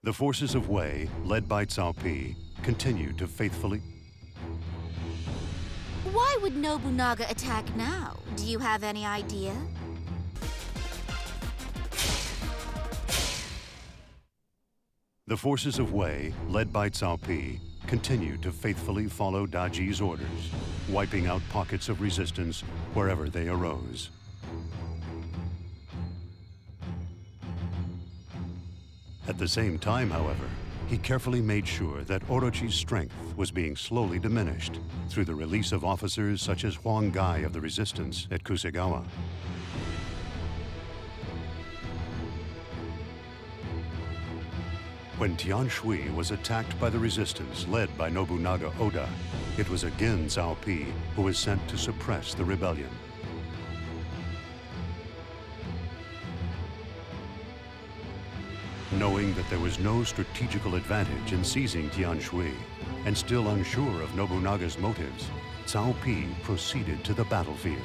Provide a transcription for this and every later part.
The forces of Wei, led by Cao Pi, continued to faithfully... Why would Nobunaga attack now? Do you have any idea? The forces of Wei, led by Cao Pi, continued to faithfully follow Daji's orders, wiping out pockets of resistance wherever they arose. At the same time, however, he carefully made sure that Orochi's strength was being slowly diminished through the release of officers such as Huang Gai of the Resistance at Kusegawa. When Tianshui was attacked by the resistance led by Nobunaga Oda, it was again Cao Pi who was sent to suppress the rebellion. Knowing that there was no strategical advantage in seizing Tianshui, and still unsure of Nobunaga's motives, Cao Pi proceeded to the battlefield.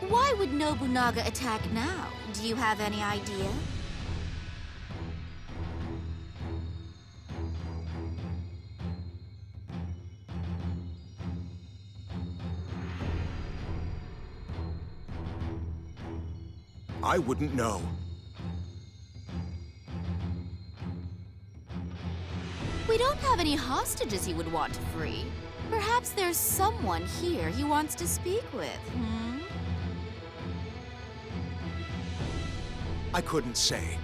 Why would Nobunaga attack now? Do you have any idea? I wouldn't know. We don't have any hostages he would want to free. Perhaps there's someone here he wants to speak with, I couldn't say.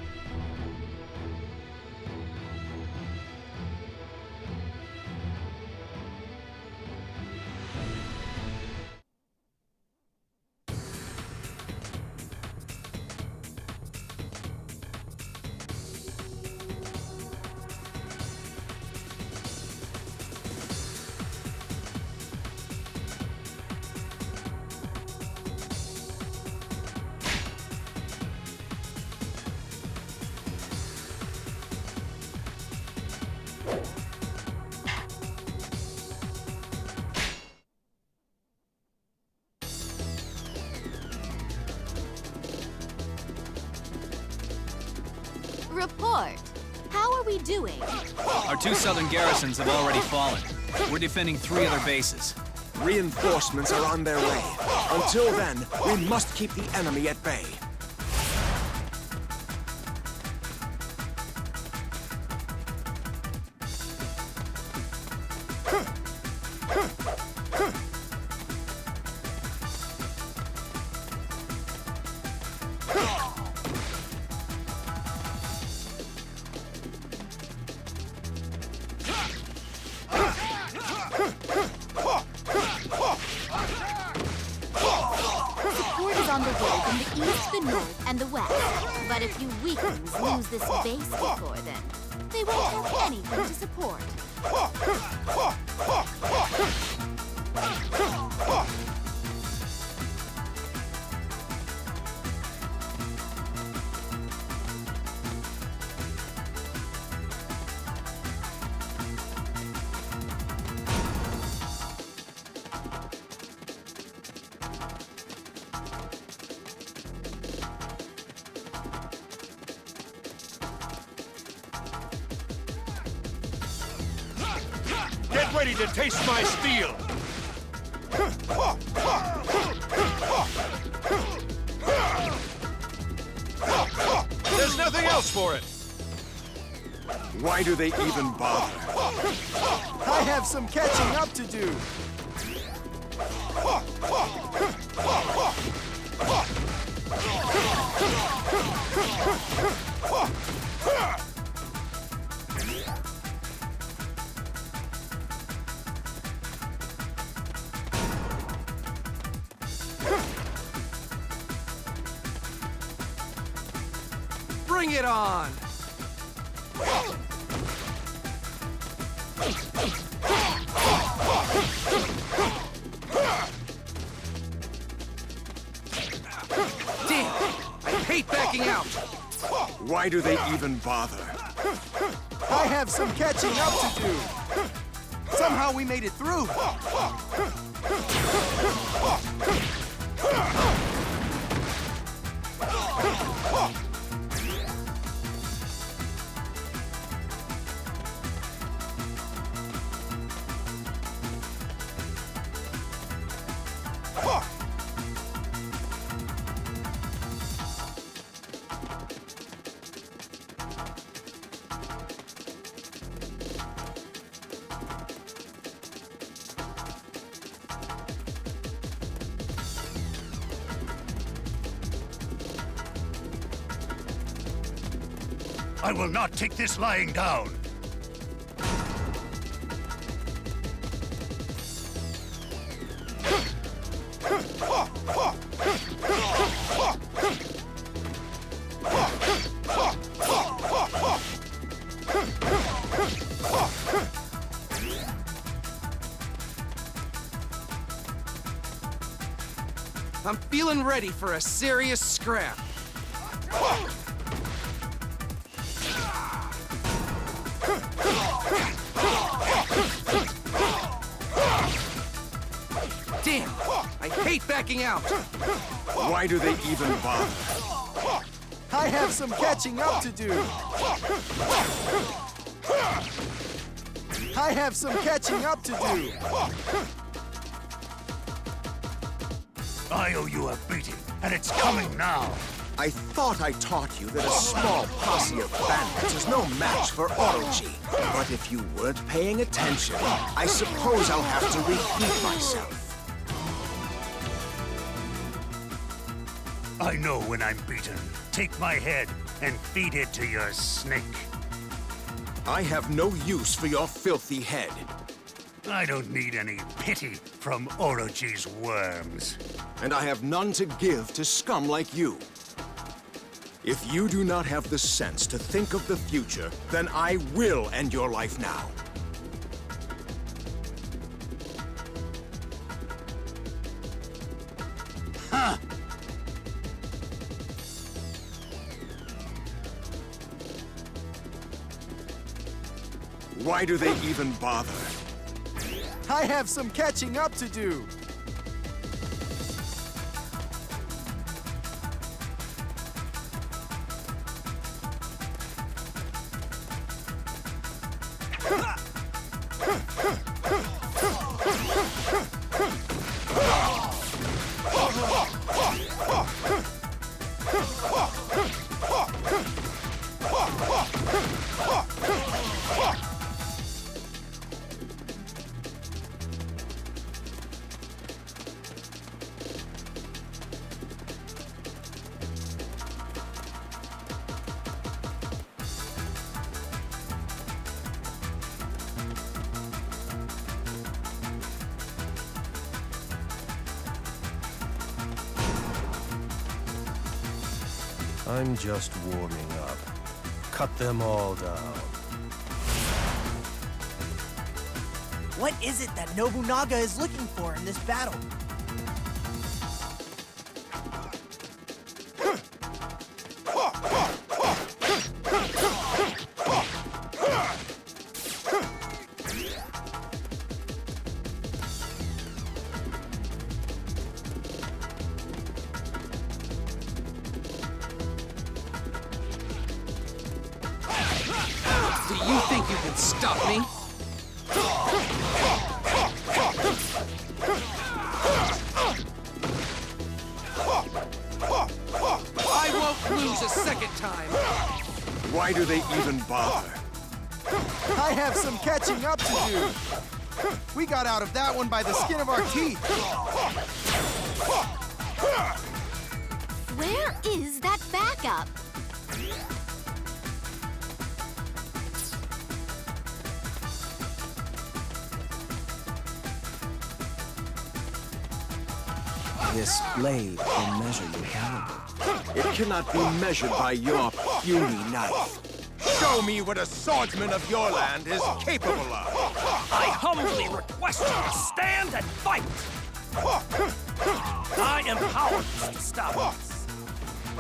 Report. How are we doing? Our two southern garrisons have already fallen. We're defending 3 other bases. Reinforcements are on their way. Until then, we must keep the enemy at bay. On the way from the east, the north, and the west. But if you weaklings lose this base before then, they won't have anything to support. Get ready to taste my steel! There's nothing else for it! Why do they even bother? I have some catching up to do. Bring it on! Damn! I hate backing out! Why do they even bother? I have some catching up to do. Somehow we made it through. I will not take this lying down. I'm feeling ready for a serious scrap. Damn! I hate backing out! Why do they even bother? I have some catching up to do. I have some catching up to do. I owe you a beating, and it's coming now. I thought I taught you that a small posse of bandits is no match for Orochi. But if you weren't paying attention, I suppose I'll have to repeat myself. I know when I'm beaten. Take my head and feed it to your snake. I have no use for your filthy head. I don't need any pity from Orochi's worms. And I have none to give to scum like you. If you do not have the sense to think of the future, then I will end your life now. Huh! Why do they even bother? I have some catching up to do. I'm just warming up. Cut them all down. What is it that Nobunaga is looking for in this battle? Do you think you can stop me? I won't lose a second time. Why do they even bother? I have some catching up to do. We got out of that one by the skin of our teeth. Where is that backup? This blade will measure your caliber. It cannot be measured by your puny knife. Show me what a swordsman of your land is capable of. I humbly request you to stand and fight! I am powerless to stop us.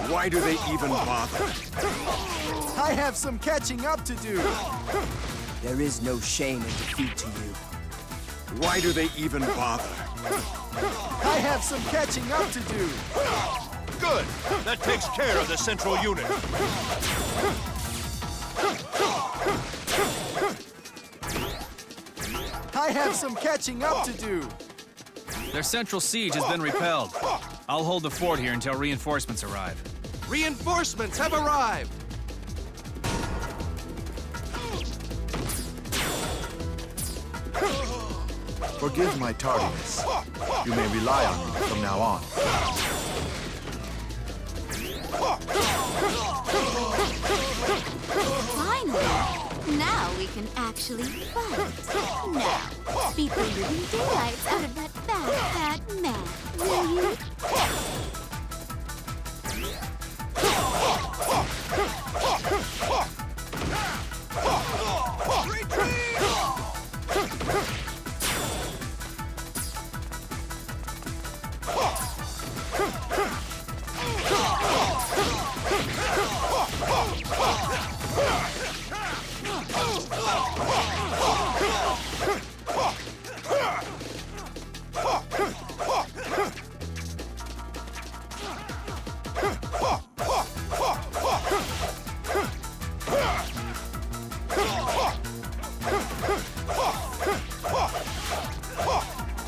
Why do they even bother? I have some catching up to do. There is no shame in defeat to you. Why do they even bother? I have some catching up to do. Good. That takes care of the central unit. I have some catching up to do. Their central siege has been repelled. I'll hold the fort here until reinforcements arrive. Reinforcements have arrived. Forgive my tardiness. You may rely on me from now on. Finally! Now we can actually fight. Now, beat the living daylights out of that bad man, will you?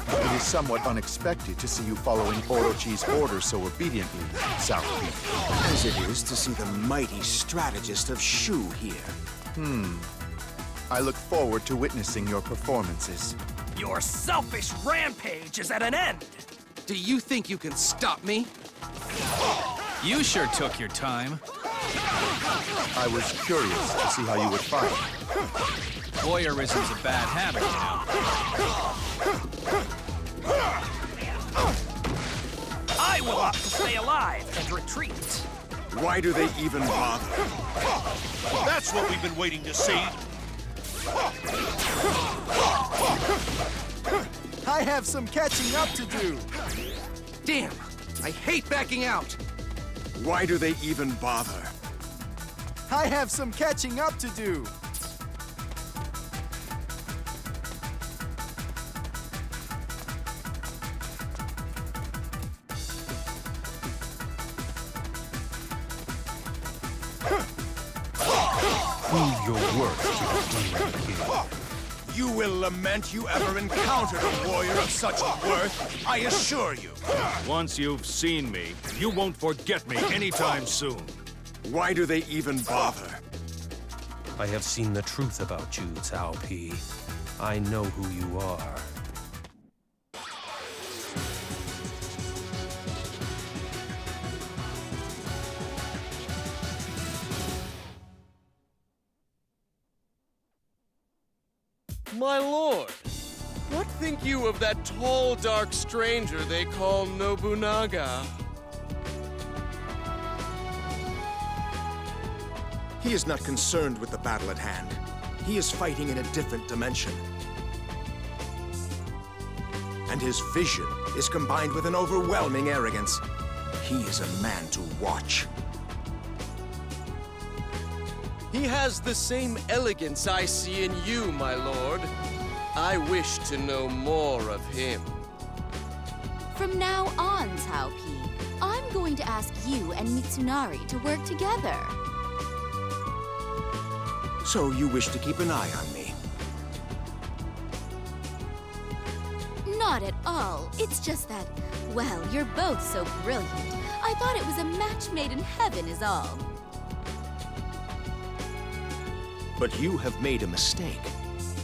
It is somewhat unexpected to see you following Orochi's orders so obediently, South Peak. As it is to see the mighty strategist of Shu here. I look forward to witnessing your performances. Your selfish rampage is at an end. Do you think you can stop me? You sure took your time. I was curious to see how you would fight. Voyeurism's a bad habit, I will opt to stay alive and retreat. Why do they even bother? That's what we've been waiting to see. I have some catching up to do. Damn, I hate backing out. Why do they even bother? I have some catching up to do. Prove your worth to the Flame King. You will lament you ever encountered a warrior of such worth, I assure you. Once you've seen me, you won't forget me anytime soon. Why do they even bother? I have seen the truth about you, Cao Pi. I know who you are. My lord, what think you of that tall, dark stranger they call Nobunaga? He is not concerned with the battle at hand. He is fighting in a different dimension. And his vision is combined with an overwhelming arrogance. He is a man to watch. He has the same elegance I see in you, my lord. I wish to know more of him. From now on, Cao Pi, I'm going to ask you and Mitsunari to work together. So you wish to keep an eye on me? Not at all. It's just that, well, you're both so brilliant. I thought it was a match made in heaven is all. But you have made a mistake.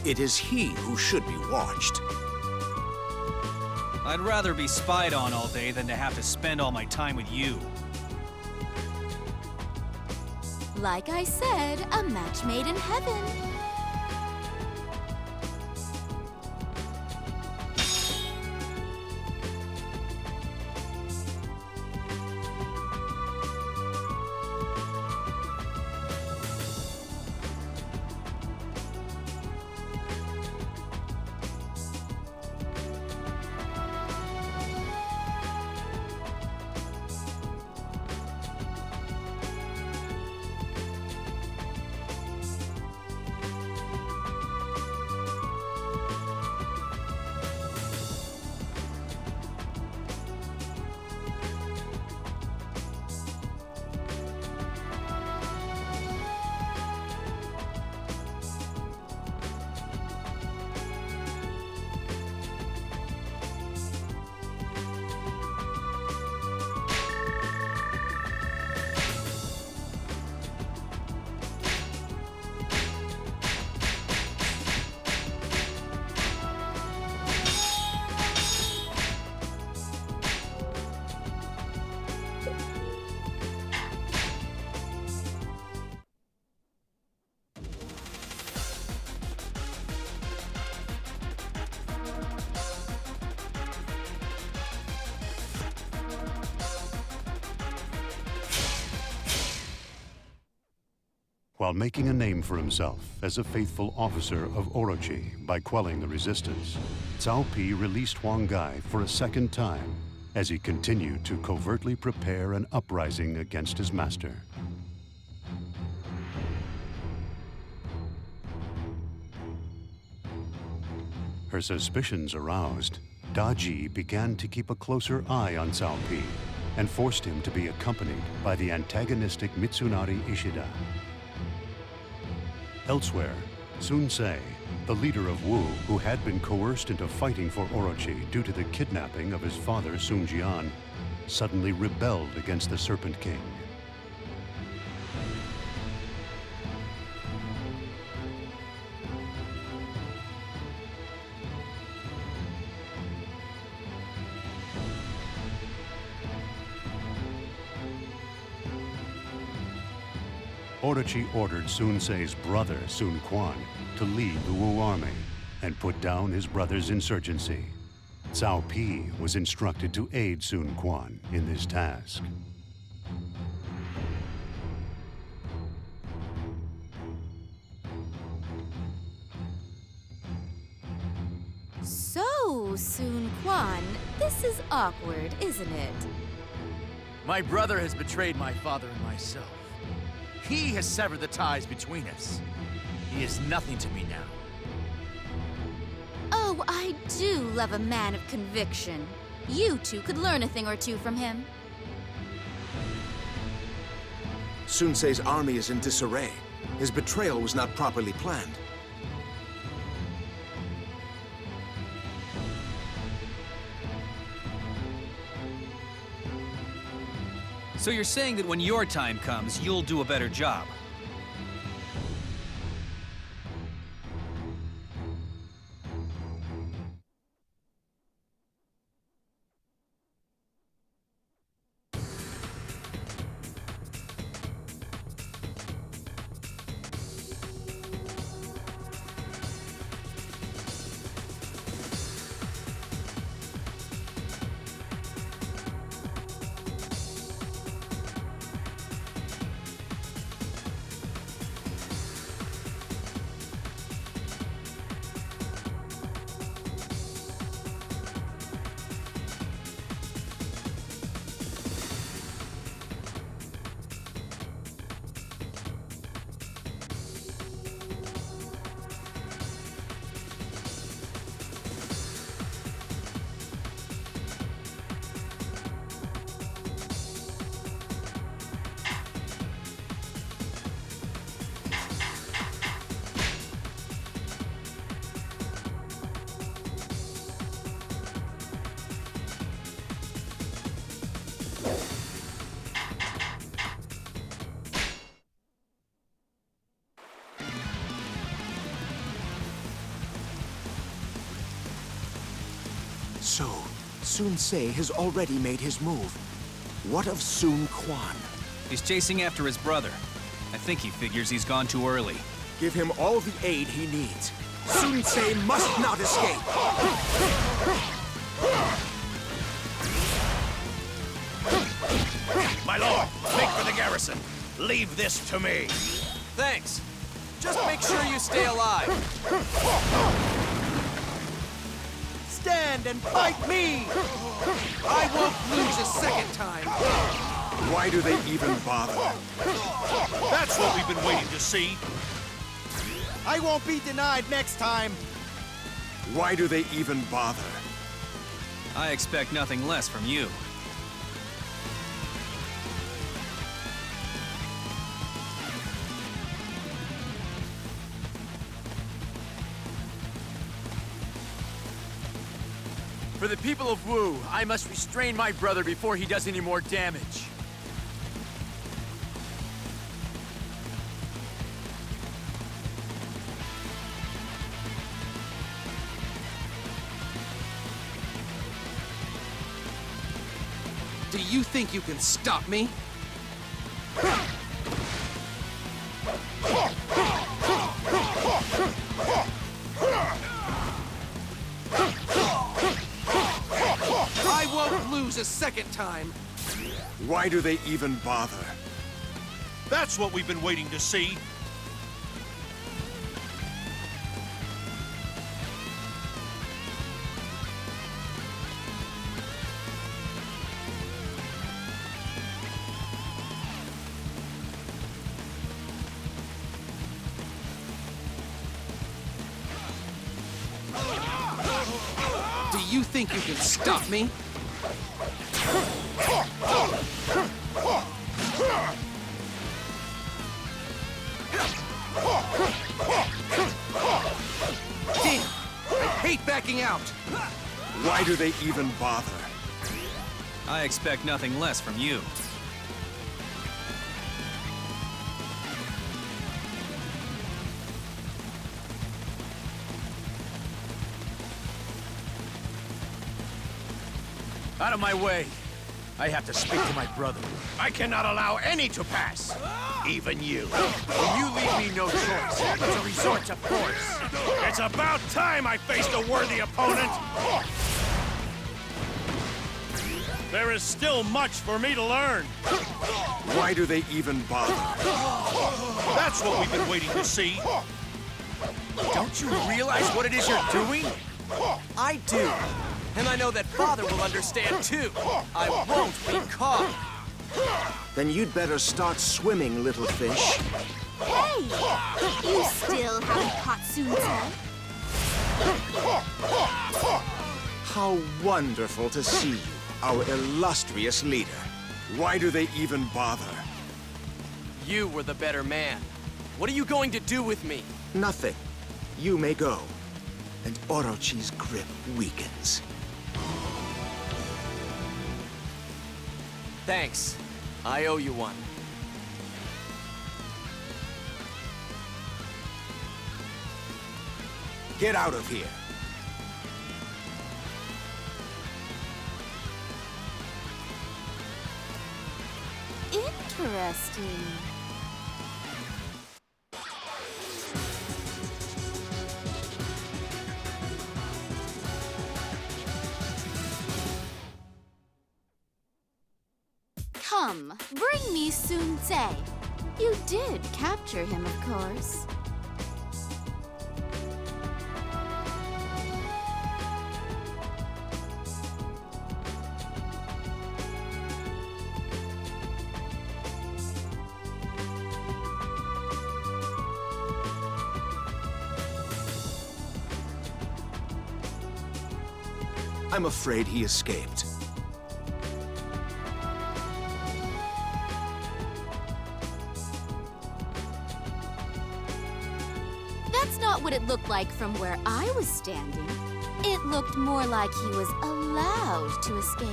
It is he who should be watched. I'd rather be spied on all day than to have to spend all my time with you. Like I said, a match made in heaven. while making a name for himself as a faithful officer of Orochi by quelling the resistance, Cao Pi released Huang Gai for a second time as he continued to covertly prepare an uprising against his master. Her suspicions aroused, Daji began to keep a closer eye on Cao Pi and forced him to be accompanied by the antagonistic Mitsunari Ishida. Elsewhere, Sun Ce, the leader of Wu, who had been coerced into fighting for Orochi due to the kidnapping of his father Sun Jian, suddenly rebelled against the Serpent King. Orochi ordered Sun Ce's brother, Sun Quan, to lead the Wu army and put down his brother's insurgency. Cao Pi was instructed to aid Sun Quan in this task. So, Sun Quan, this is awkward, isn't it? My brother has betrayed my father and myself. He has severed the ties between us. He is nothing to me now. Oh, I do love a man of conviction. You two could learn a thing or two from him. Sun Ce's army is in disarray. His betrayal was not properly planned. So you're saying that when your time comes, you'll do a better job? So, Sun Ce has already made his move. What of Sun Quan? He's chasing after his brother. I think he figures he's gone too early. Give him all the aid he needs. Sun Ce must not escape! My lord, make for the garrison. Leave this to me. Thanks. Just make sure you stay alive. Stand and fight me! I won't lose a second time. Why do they even bother? That's what we've been waiting to see. I won't be denied next time! Why do they even bother? I expect nothing less from you. For the people of Wu, I must restrain my brother before he does any more damage. Do you think you can stop me? I won't lose a second time. Why do they even bother? That's what we've been waiting to see. Do you think you can stop me? Damn! I hate backing out! Why do they even bother? I expect nothing less from you. Out of my way. I have to speak to my brother. I cannot allow any to pass. Even you. And you leave me no choice but to resort to force. It's about time I faced a worthy opponent. There is still much for me to learn. Why do they even bother? That's what we've been waiting to see. Don't you realize what it is you're doing? I do. And I know that Father will understand too. I won't be caught. Then you'd better start swimming, little fish. Hey! You still haven't caught Sun Ce? How wonderful to see you, our illustrious leader. Why do they even bother? You were the better man. What are you going to do with me? Nothing. You may go. And Orochi's grip weakens. Thanks. I owe you one. Get out of here. Interesting. Come, bring me Sun Ce. You did capture him, of course. I'm afraid he escaped. That's not what it looked like from where I was standing. It looked more like he was allowed to escape.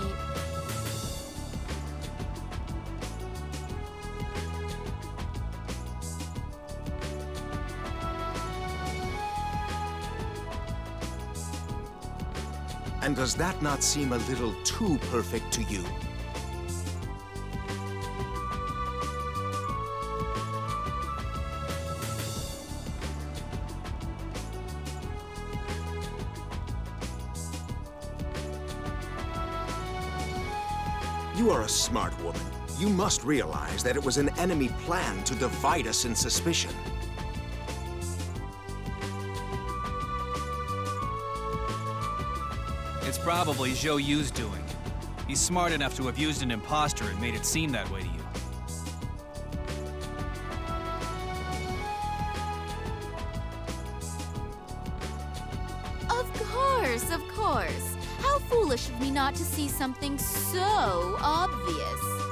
And does that not seem a little too perfect to you? You are a smart woman. You must realize that it was an enemy plan to divide us in suspicion. It's probably Zhou Yu's doing. He's smart enough to have used an imposter and made it seem that way to you. Of course. How foolish of me not to see something so obvious.